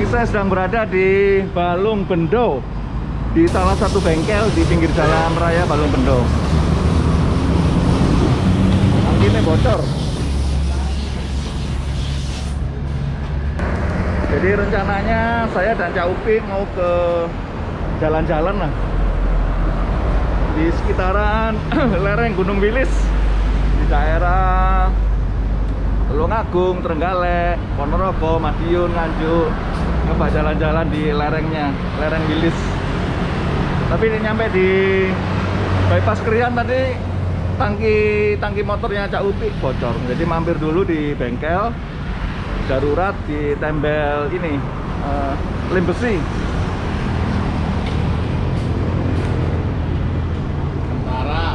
Ini saya sedang berada di Balung Bendo, di salah satu bengkel di pinggir jalan raya Balung Bendo. Anginnya bocor. Jadi rencananya saya dan Cak Upi mau ke jalan-jalan lah di sekitaran lereng Gunung Wilis, di daerah Tulungagung, Trenggalek, Ponorogo, Madiun, Nganjuk. Coba jalan-jalan di lerengnya, lereng Wilis. Tapi ini nyampe di bypass Krian tadi tangki motornya Cak Upi bocor. Jadi mampir dulu di bengkel darurat, ditembel ini lem besi.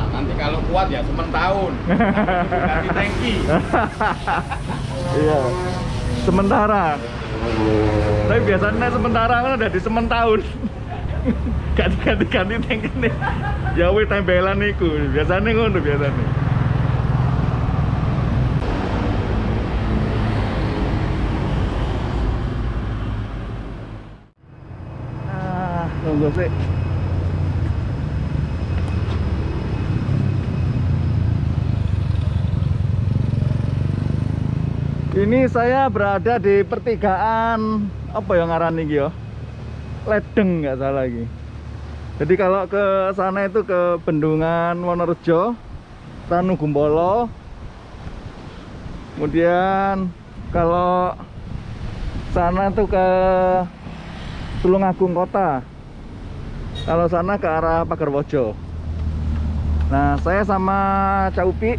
Nanti kalau kuat ya semen tahun ganti tangki. Iya, sementara. Tapi biasanya sementara kan udah di semen tahun. ganti tangki nih. Ya wis tembelan niku. Biasanya ngono biasanya. Tunggu sih. Ini saya berada di pertigaan apa yang ngaran iki ya? Ledeng nggak salah lagi. Jadi kalau ke sana itu ke Bendungan Wonorejo, Ranu Gumbolo. Kemudian kalau sana tuh ke Tulungagung Kota. Kalau sana ke arah Pagerwojo. Nah, saya sama Cak Upi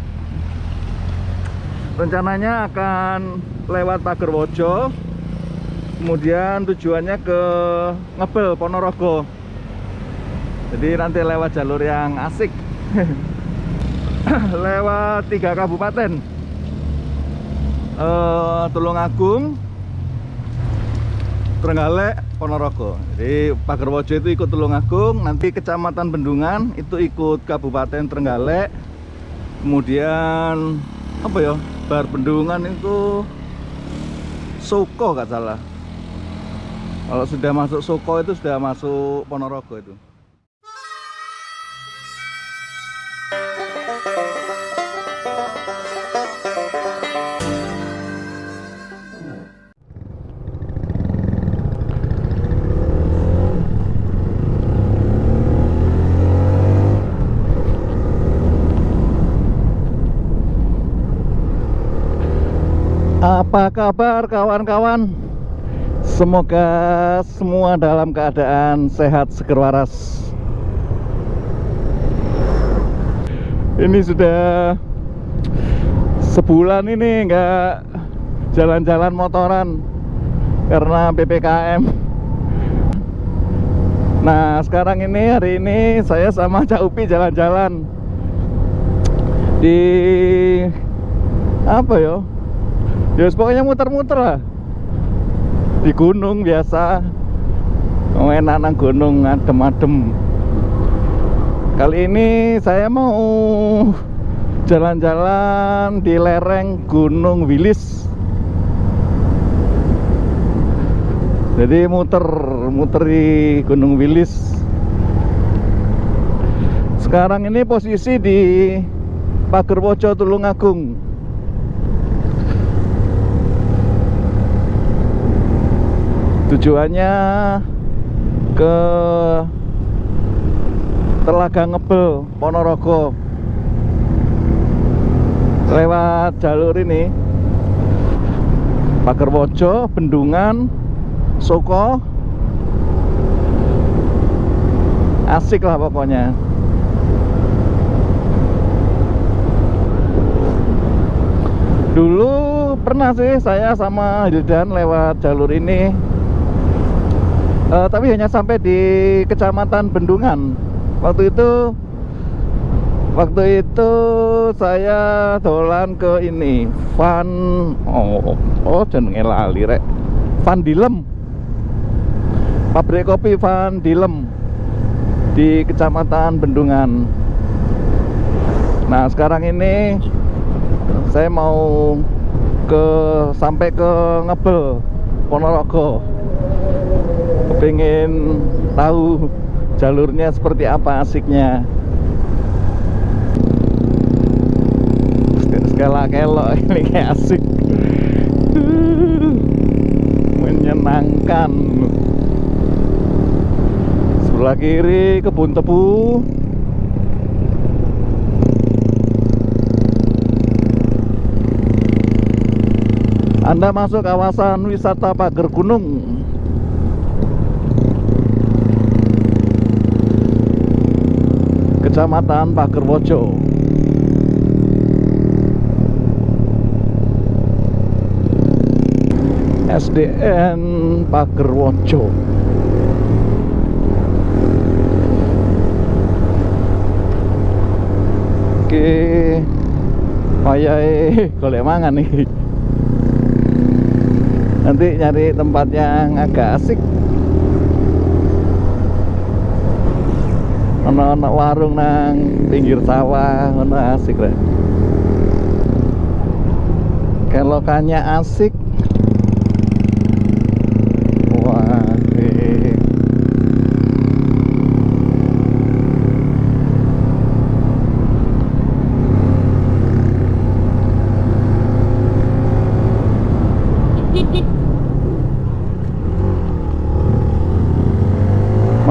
rencananya akan lewat Pagerwojo, kemudian tujuannya ke Ngebel, Ponorogo. Jadi nanti lewat jalur yang asik. Lewat 3 kabupaten, Tulungagung, Trenggalek, Ponorogo. Jadi Pagerwojo itu ikut Tulungagung, nanti Kecamatan Bendungan itu ikut Kabupaten Trenggalek. Kemudian apa ya? Bar Bendungan itu Soko nggak salah. Kalau sudah masuk Soko itu sudah masuk Ponorogo itu. Apa kabar kawan-kawan? Semoga semua dalam keadaan sehat seger waras. Ini sudah sebulan ini nggak jalan-jalan motoran karena PPKM. Nah sekarang ini, hari ini saya sama Cak Upi jalan-jalan di apa ya? Ya pokoknya muter-muter lah di gunung biasa. Enak nang gunung, adem-adem. Kali ini saya mau jalan-jalan di lereng Gunung Wilis. Jadi muter di Gunung Wilis. Sekarang ini posisi di Pagerwojo, Tulungagung. Tujuannya ke Telaga Ngebel, Ponorogo. Lewat jalur ini Pagerwojo, Bendungan, Soko. Asik lah pokoknya. Dulu pernah sih saya sama Hildan lewat jalur ini. Tapi hanya sampai di Kecamatan Bendungan. Waktu itu saya dolan ke ini Van jenenge lali rek. Van Dilem. Pabrik kopi Van Dilem di Kecamatan Bendungan. Nah, sekarang ini saya mau sampai ke Ngebel, Ponorogo. pengen tahu jalurnya seperti apa asiknya. Kelak-kelok ini kayak asik, menyenangkan. Sebelah kiri kebun tebu, Anda masuk kawasan wisata Pager Gunung. Kecamatan Pagerwojo. SDN Pagerwojo. Oke, wayahe golek mangan nih. Nanti nyari tempat yang agak asik. Ono warung nang pinggir sawah, ono asik rek. Kelokannya asik. Wah,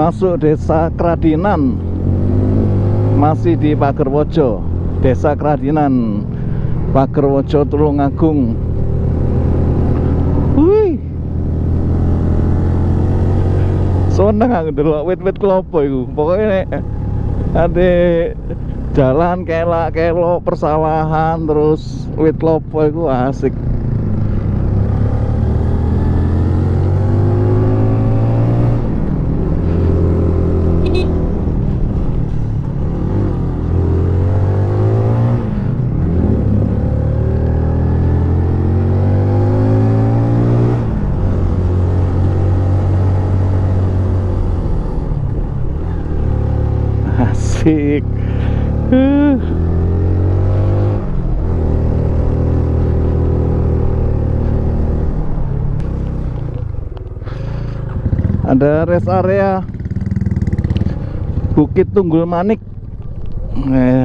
masuk Desa Kradinan, masih di Pagerwojo. Desa Kradinan, Pagerwojo, Tulungagung. Wih, seneng aku delok wit-wit klopo iku. Pokoknya ada jalan kelak-kelok persawahan terus wit klopo iku asik. Asik. Ada rest area Bukit Tunggul Manik.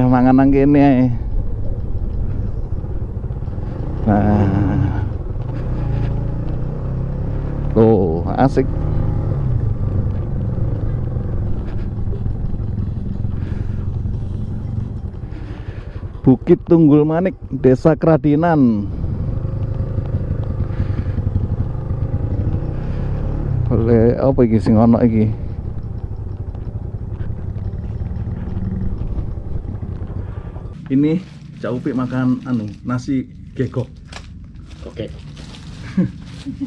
Mangan nang kene ae. Nah. Tuh, asik. Bukit Tunggul Manik, Desa Kradinan. Oleh apa iki sing ono iki? Ini Cak Upik makan nasi gegok. Oke.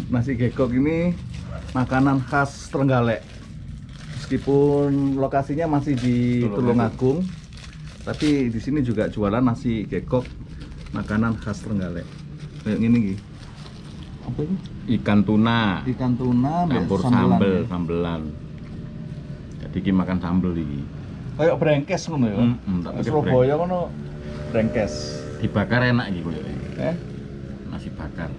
Nasi gegok ini makanan khas Trenggalek. Meskipun lokasinya masih di Tulungagung, tapi di sini juga jualan nasi gegok, makanan khas Trenggalek. Kayak gini iki. Apa ini? Ikan tuna. Ikan tuna Campur sambel, sambelan. Jadi iki makan sambel iki. Kayak brengkes ngono ya. Tak pikir Surabaya ngono brengkes. Dibakar enak iki koyo. Eh? Nasi bakar.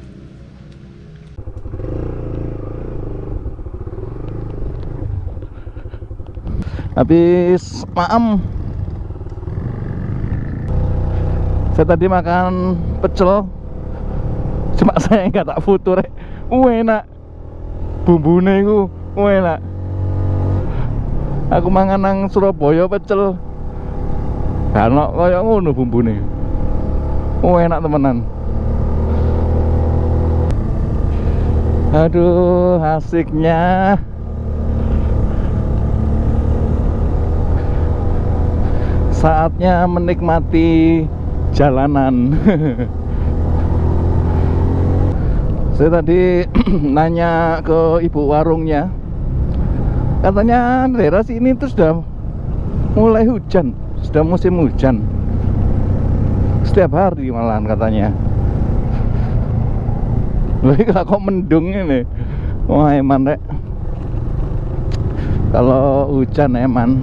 Habis maem. Saya tadi makan pecel. Cuma saya nggak tak foto rek. Enak. Bumbune iku enak. Aku mangan nang Surabaya pecel. Karena kayak ngono bumbune. Enak temenan. Aduh, asiknya. Saatnya menikmati jalanan. Saya tadi nanya ke ibu warungnya, katanya daerah sini tuh sudah mulai hujan, sudah musim hujan setiap hari malahan katanya. Loh, kok mendung ini? Wah eman rek, kalau hujan eman.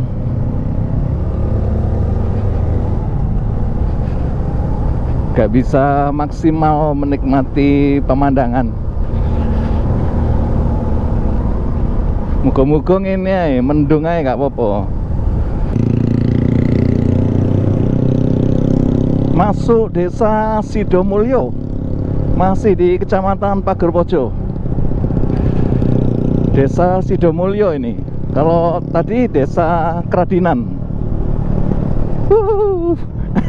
Gak bisa maksimal menikmati pemandangan. Muga-muga ngene ae, mendung ae gak apa-apa. Masuk Desa Sidomulyo, masih di Kecamatan Pagerpojo. Desa Sidomulyo ini. Kalau tadi Desa Kradinan.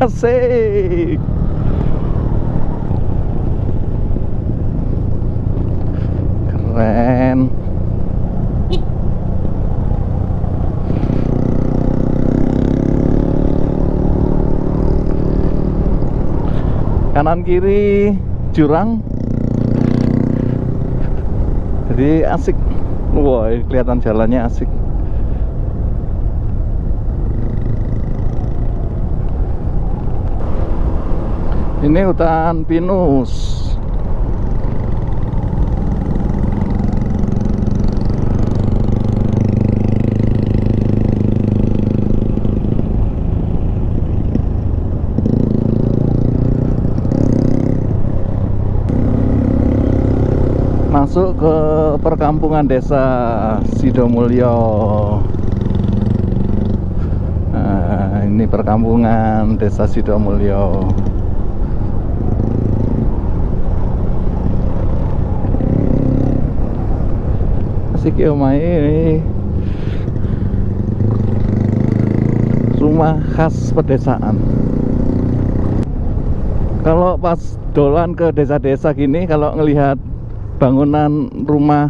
Asik. Keren. Kanan kiri jurang, jadi asik. Wah, kelihatan jalannya asik. Ini hutan pinus. Masuk ke perkampungan Desa Sidomulyo. Nah, ini perkampungan Desa Sidomulyo. Asik ya omahe ini. Rumah khas pedesaan. Kalau pas dolan ke desa-desa gini, kalau ngelihat bangunan rumah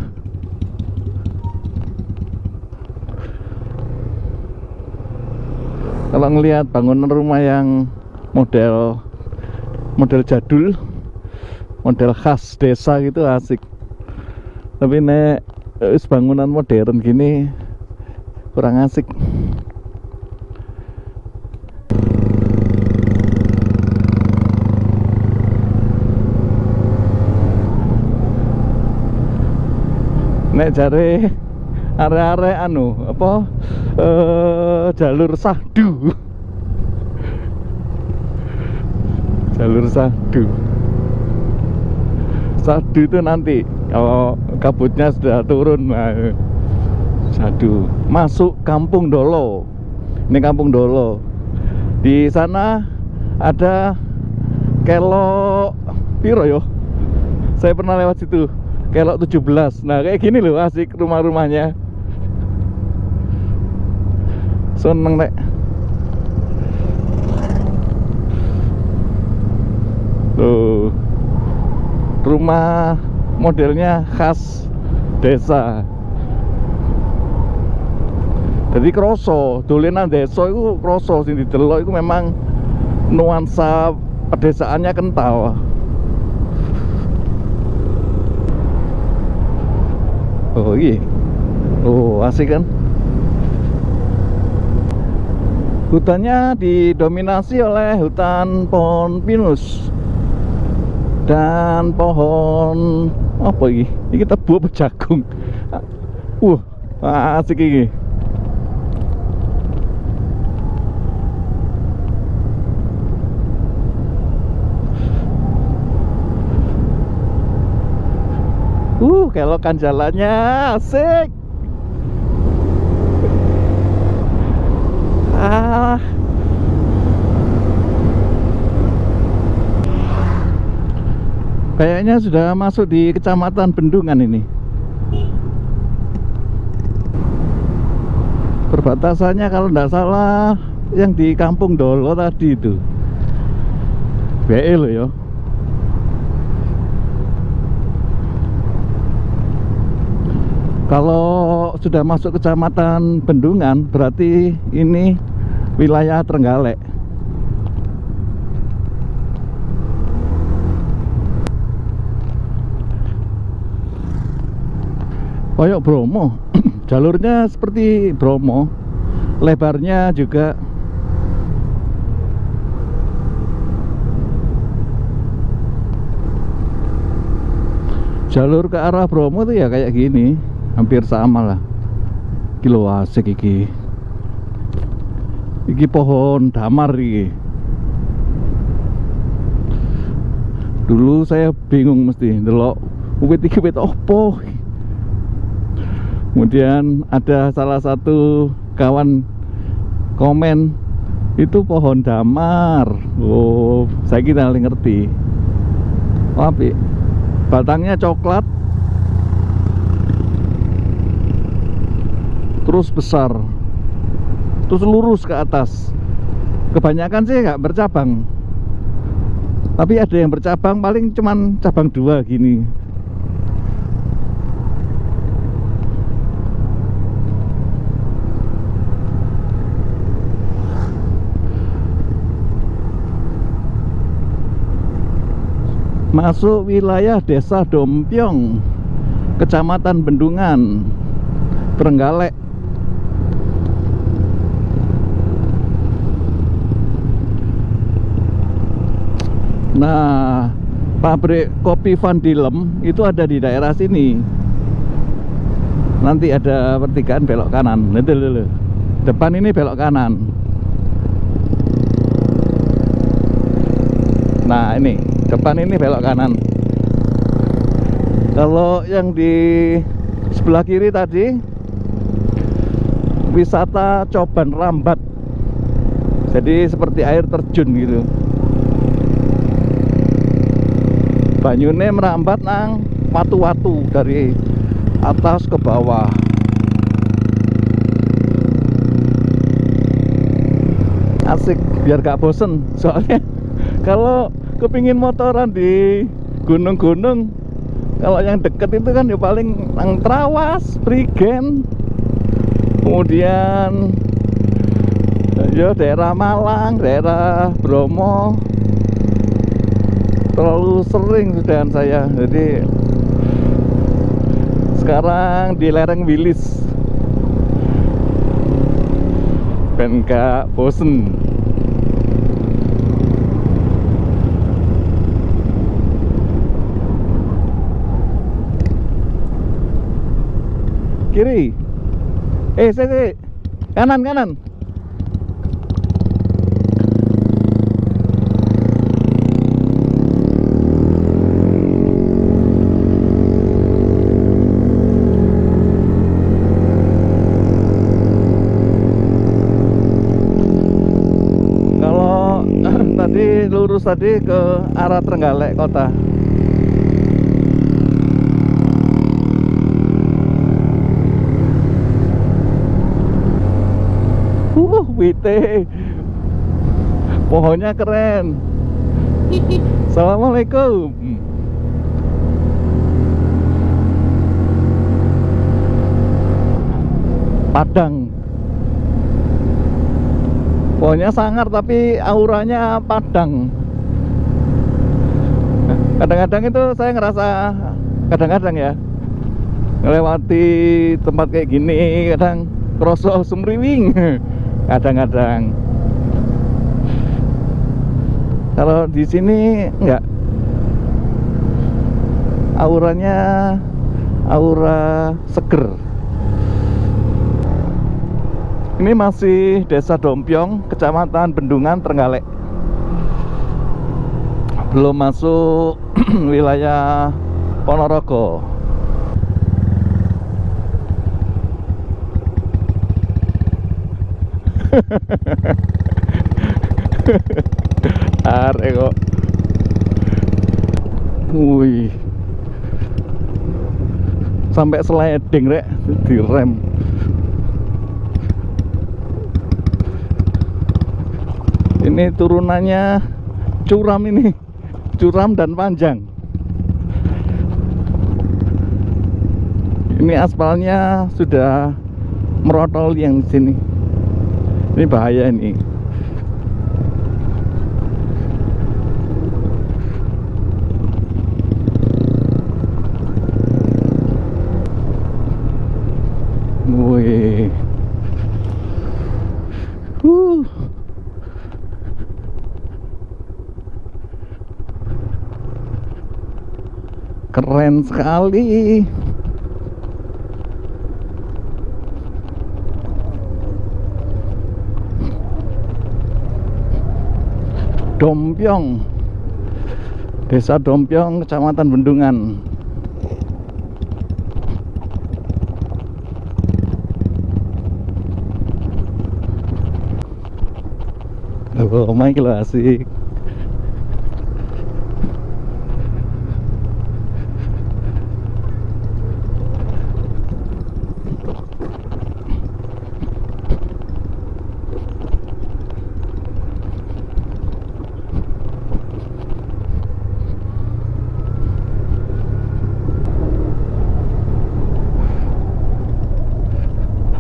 yang model jadul, model khas desa gitu asik. Tapi nek bangunan modern gini kurang asik. Nek jare area-area jalur sahdu. Jalur sahdu. Sahdu itu nanti kalau kabutnya sudah turun, nah, sahdu. Masuk Kampung Dolo. Ini Kampung Dolo. Di sana ada kelok piro yo? Saya pernah lewat situ. Kelok 17. Nah kayak gini loh asik rumah-rumahnya. Seneng nek. Tuh, rumah modelnya khas desa. Jadi kroso, dolenan desa itu kroso sing didelok itu memang nuansa pedesaannya kental. Oh iya. Oh asik kan. Hutannya didominasi oleh hutan pohon pinus dan pohon apa ini? Ini kita buah jagung. Asik ini. Kelokan jalannya asik. Kayaknya sudah masuk di Kecamatan Bendungan ini. Perbatasannya kalau tidak salah yang di Kampung Dolo tadi itu. BE loh ya. Kalau sudah masuk Kecamatan Bendungan, berarti ini wilayah Trenggalek. Koyok Bromo. Jalurnya seperti Bromo. Lebarnya juga. Jalur ke arah Bromo tuh ya kayak gini. Hampir sama lah. Kilo asik iki. Iki pohon damar iki. Dulu saya bingung mesti ndelok wit iki wit opo. Kemudian ada salah satu kawan komen, itu pohon damar. Oh, saya kira ngerti. Tapi batangnya coklat, terus besar, terus lurus ke atas. Kebanyakan sih nggak bercabang, tapi ada yang bercabang, paling cuman cabang 2 gini. Masuk wilayah Desa Dompiong, Kecamatan Bendungan, Trenggalek. Nah, pabrik kopi Van Dilem itu ada di daerah sini. Nanti ada pertigaan belok kanan. Itu dulu. Depan ini belok kanan. Nah, ini depan ini belok kanan. Kalau yang di sebelah kiri tadi wisata Coban Rambat. Jadi seperti air terjun gitu. Banyune merambat nang watu-watu dari atas ke bawah. Asik, biar gak bosen. Soalnya kalau kepingin motoran di gunung-gunung, kalau yang deket itu kan ya paling nang Trawas, Prigen, kemudian ya daerah Malang, daerah Bromo. Terlalu sering sudahan saya. Jadi sekarang di lereng Wilis, ben gak bosen. Kiri. Sini. Kanan, kanan. Kalau tadi lurus tadi ke arah Trenggalek kota. Wite, pohonnya keren. Assalamualaikum. Padang. Pohonnya sangar tapi auranya padang. Kadang-kadang itu saya ngerasa, kadang-kadang ya, ngelewati tempat kayak gini kadang kroso semriwing. Kadang-kadang kalau di sini enggak, auranya aura seger. Ini masih Desa Dompiong, Kecamatan Bendungan, Trenggalek. Belum masuk wilayah Ponorogo. Arek kok. Wih. Sampai sliding rek, direm. Ini turunannya curam ini. Curam dan panjang. Ini aspalnya sudah merotol yang di sini. Ini bahaya ini. Wih. Keren sekali. Dompiong, Desa Dompiong, Kecamatan Bendungan. Oh, main kilo asik.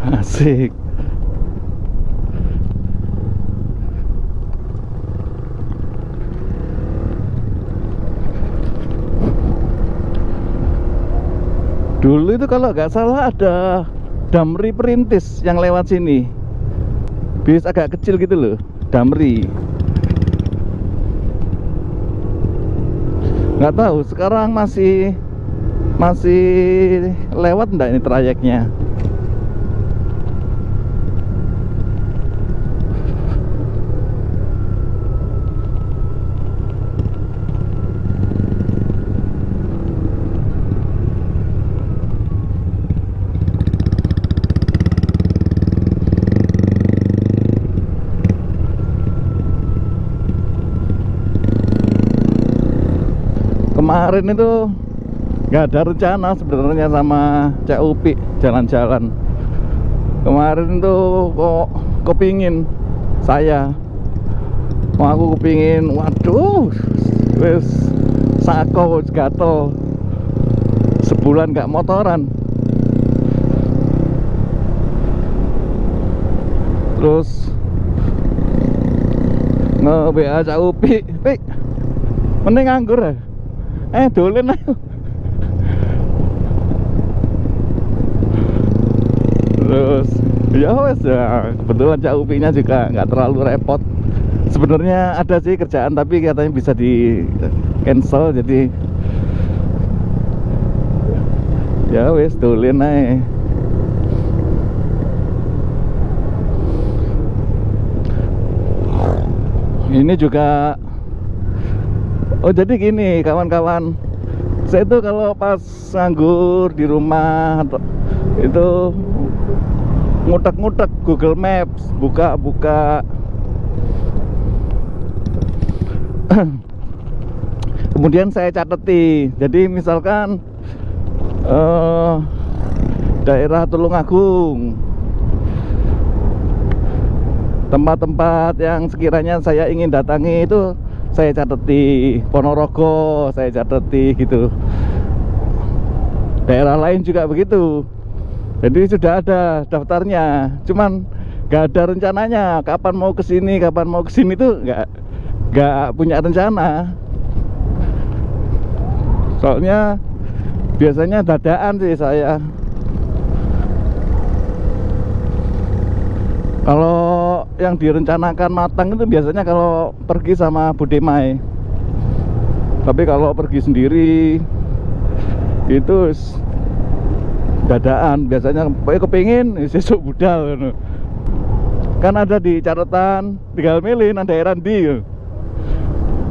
Asik. Dulu itu kalau nggak salah ada Damri Perintis yang lewat sini. Bis agak kecil gitu loh, Damri. Nggak tahu sekarang masih lewat enggak ini trayeknya. Kemarin itu nggak ada rencana sebenarnya sama Cak Upi jalan-jalan. Kemarin tuh kok kepingin saya, aku kepingin, waduh, wes sako gatel sebulan nggak motoran. Terus nge-WA Cak Upi, Pik, mending nganggur ya? Dolen ayo. Terus ya wes ya, kebetulan Cak Upinya juga nggak terlalu repot. Sebenarnya ada sih kerjaan tapi katanya bisa di cancel, jadi ya wes dolen aja. Ini juga, oh jadi gini kawan-kawan, saya tuh kalau pas nganggur di rumah itu ngutek-ngutek Google Maps, buka-buka. Kemudian saya cateti. Jadi misalkan daerah Tulungagung, tempat-tempat yang sekiranya saya ingin datangi itu saya cateti. Ponorogo saya cateti gitu. Daerah lain juga begitu. Jadi sudah ada daftarnya, cuman nggak ada rencananya kapan mau kesini tuh nggak punya rencana. Soalnya biasanya dadaan sih saya. Kalau yang direncanakan matang itu biasanya kalau pergi sama Bude Mai. Tapi kalau pergi sendiri itu dadaan, biasanya kepingin sesuk budal kan ada di catatan, tinggal milih nang daerah ndi.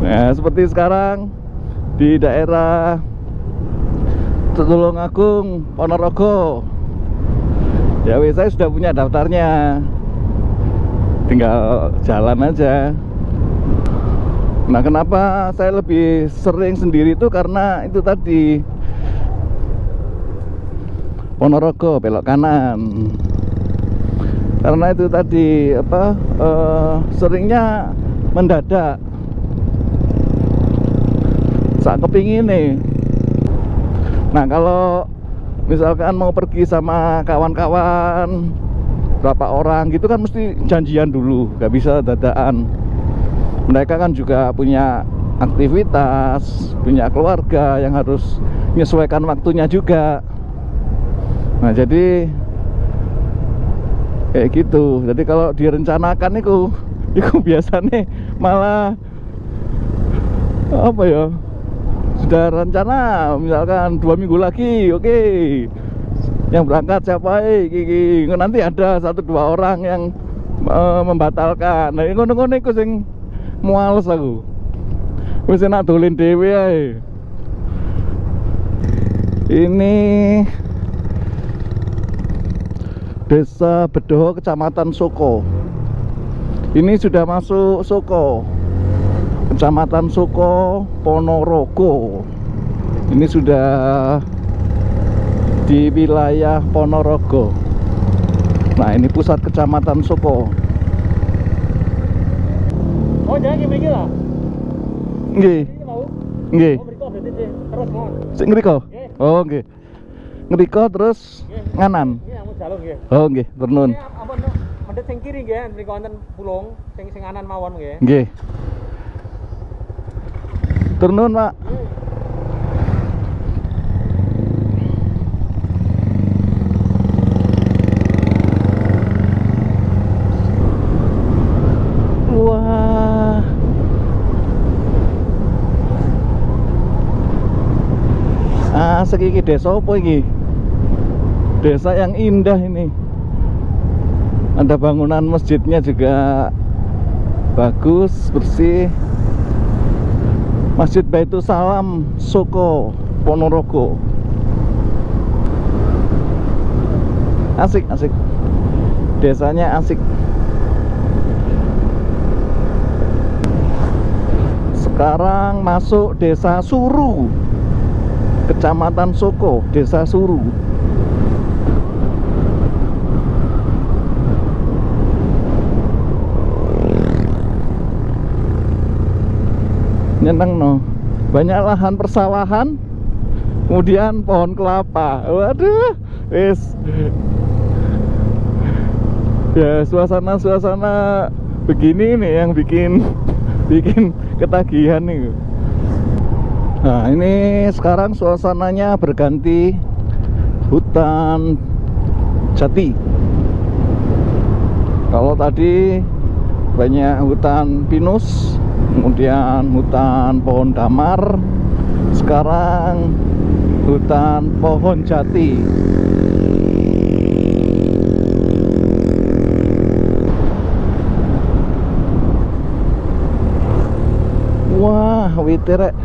Nah seperti sekarang di daerah Tulungagung, Ponorogo, ya wis saya sudah punya daftarnya, tinggal jalan aja. Nah kenapa saya lebih sering sendiri itu karena itu tadi, Ponorogo belok kanan. Karena itu tadi seringnya mendadak. Sak kepingin nih. Nah kalau misalkan mau pergi sama kawan-kawan berapa orang gitu kan mesti janjian dulu, gak bisa dadakan. Mereka kan juga punya aktivitas, punya keluarga yang harus menyesuaikan waktunya juga. Nah jadi kayak gitu. Jadi kalau direncanakan itu biasanya malah apa ya, sudah rencana misalkan 2 minggu lagi, oke, yang berangkat siapa gigi, nanti ada 1-2 orang yang membatalkan. Nah ngono-ngono iku sing muales aku. Wis enak dolen dhewe ae. Ini Desa Bedoho, Kecamatan Soko. Ini sudah masuk Soko, Kecamatan Soko, Ponorogo. Ini sudah di wilayah Ponorogo. Nah, ini pusat Kecamatan Soko. Oh, jangan gini lah. Nggih. Ini mau. Nggih. Oh, berikut berarti sih. Terus mon. Sik ngriko? Nggih. Oh, nggih. Ngriko terus Nggih. nganan. Ini yang jalur nggih. Oh, nggih, turnun. Ini ampun mendhet sing kiri nggih, mriko wonten pulung sing anan mawon nggih. Nggih. Turnun, Pak. Wah. Asik iki desa apa iki? Desa yang indah ini. Ada bangunan masjidnya juga bagus, bersih. Masjid Baitul Salam Soko, Ponorogo. Asik, asik. Desanya asik. Sekarang masuk Desa Suru, Kecamatan Soko, Desa Suru. Nyeneng no, banyak lahan persawahan, kemudian pohon kelapa. Waduh, wis. Ya, suasana begini nih yang bikin ketagihan nih. Nah, ini sekarang suasananya berganti hutan jati. Kalau tadi banyak hutan pinus, kemudian hutan pohon damar, sekarang hutan pohon jati. Wah, witir rek.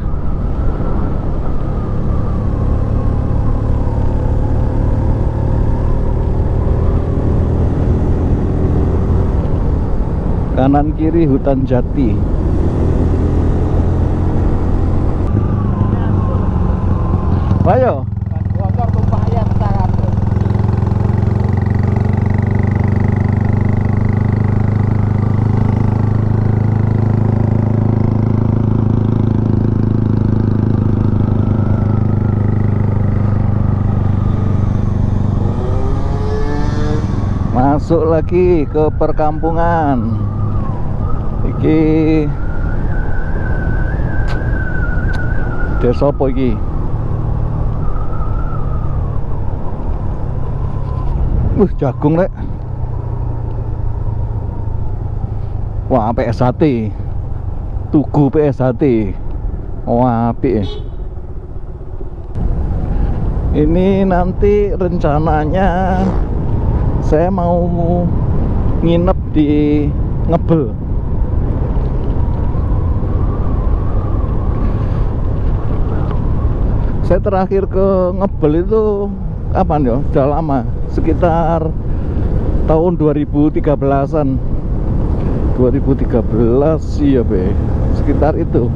Kanan kiri hutan jati. Ayo. Bocor tumpah ya sekarang. Masuk lagi ke perkampungan. Iki desa apa iki? Jagung rek. Wah, PSHT. Tugu PSHT. Wah, apik. Ini nanti rencananya saya mau nginep di Ngebel. Saya terakhir ke Ngebel itu kapan ya? Sudah lama, sekitar tahun 2013-an. 2013 iya be, sekitar itu.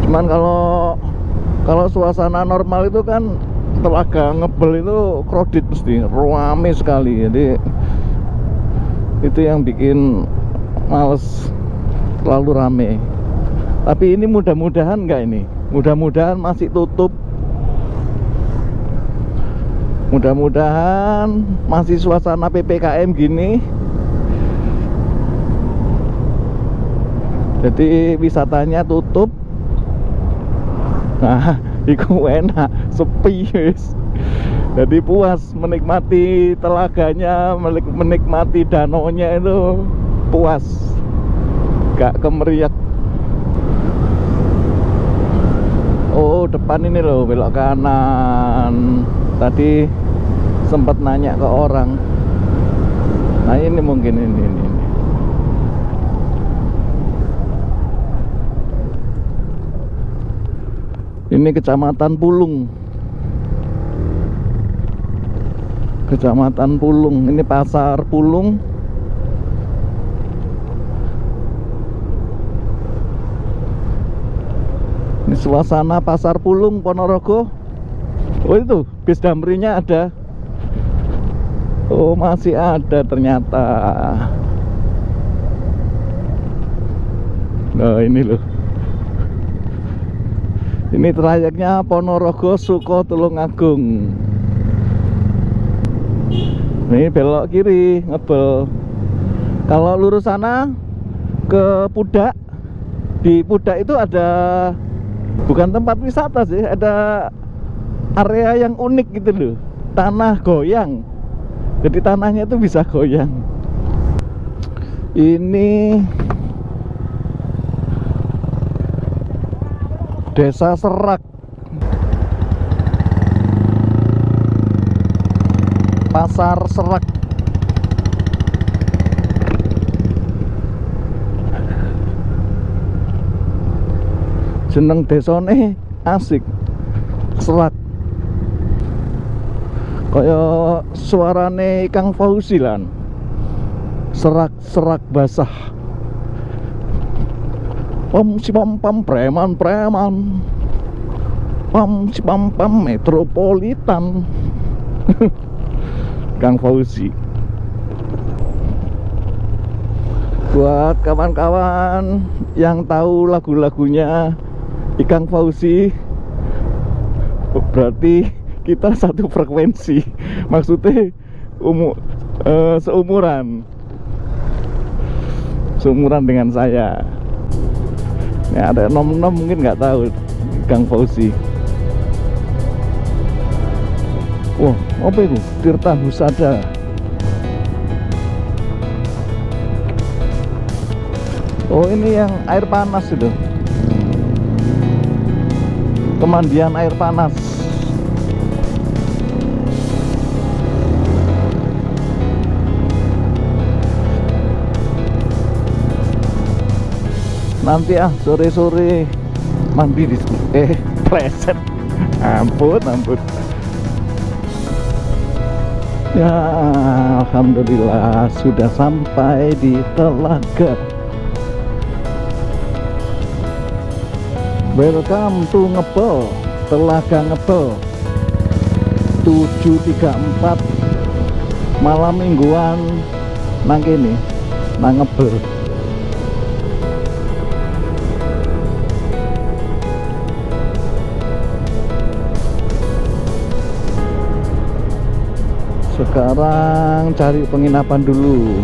Cuman kalau suasana normal itu kan Telaga Ngebel itu crowded mesti, rame sekali. Jadi itu yang bikin males, terlalu rame. Tapi ini mudah-mudahan enggak ini. Mudah-mudahan masih tutup. Mudah-mudahan masih suasana PPKM gini. Jadi wisatanya tutup. Nah, iku enak, sepi wis. Jadi puas menikmati telaganya, menikmati danaunya itu puas. Gak kemeriak. Oh, depan ini loh, belok kanan. Tadi sempat nanya ke orang. Nah, ini mungkin ini. Ini Kecamatan Pulung. Kecamatan Pulung. Ini Pasar Pulung. Ini suasana Pasar Pulung Ponorogo. Oh itu bis damrinya ada. Oh masih ada ternyata. Nah ini loh. Ini trayeknya Ponorogo Suko Tulungagung. Ini belok kiri ngebel. Kalau lurus sana ke Pudak. Di Pudak itu ada, bukan tempat wisata sih, ada area yang unik gitu loh. Tanah goyang. Jadi tanahnya itu bisa goyang. Ini Desa Serak, Pasar Serak. Jeneng desone asik, Serak. Kaya suarane Kang Fauzi lan. Serak-serak basah. Pam si pam pam preman preman. Pam si pam pam metropolitan. Kang Fauzi. Buat kawan-kawan yang tahu lagu-lagunya Ikang Fauzi, berarti kita satu frekuensi. Maksudnya seumuran dengan saya. Ya, ada nom-nom mungkin nggak tahu Kang Fauzi. Wah, apa itu? Tirta Husada. Oh, ini yang air panas itu. Pemandian air panas. Nanti sore-sore mandi di preset. Ampun. Ya, alhamdulillah sudah sampai di Telaga. Welcome to Ngebel, Telaga Ngebel 734. Malam mingguan nang kene, nang Ngebel. Sekarang cari penginapan dulu.